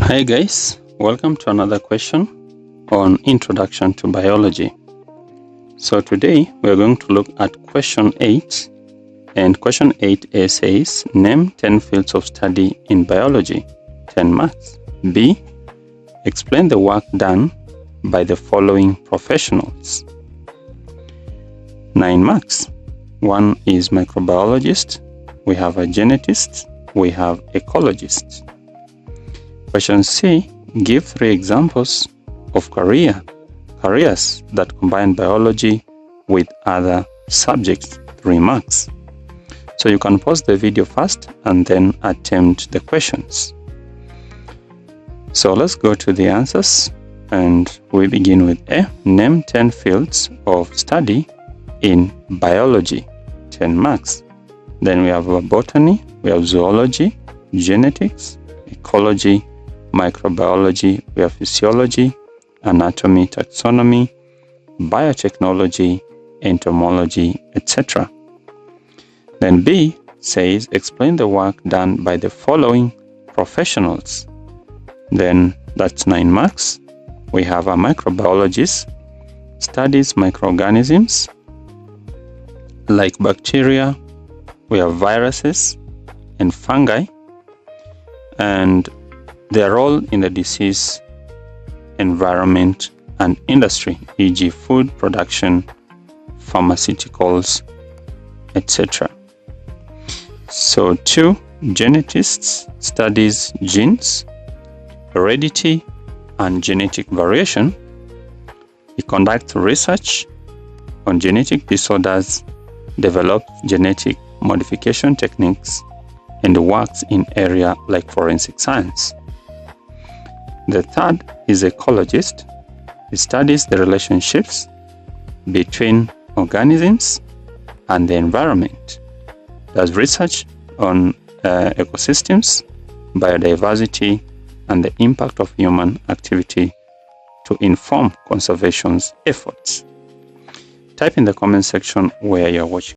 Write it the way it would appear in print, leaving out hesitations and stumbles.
Hi guys, welcome to another question on Introduction to Biology. So today we are going to look at question 8, and question 8a says, name 10 fields of study in biology, 10 marks. B, explain the work done by the following professionals, 9 marks. One is microbiologist, we have a genetist, we have ecologist. Question C, give 3 examples of careers that combine biology with other subjects, 3 marks. So you can pause the video first and then attempt the questions. So let's go to the answers, and we begin with A, name 10 fields of study in biology, 10 marks. Then we have botany, we have zoology, genetics, ecology, microbiology, we have physiology, anatomy, taxonomy, biotechnology, entomology, etc. Then B says, explain the work done by the following professionals. Then that's 9 marks. We have a microbiologist, studies microorganisms like bacteria, we have viruses and fungi, and their role in the disease environment and industry, e.g. food production, pharmaceuticals, etc. So 2, genetists studies genes, heredity, and genetic variation. He conducts research on genetic disorders, develops genetic modification techniques, and works in area like forensic science. The 3rd is ecologist. He studies the relationships between organisms and the environment. Does research on ecosystems, biodiversity, and the impact of human activity to inform conservation efforts. Type in the comment section where you're watching.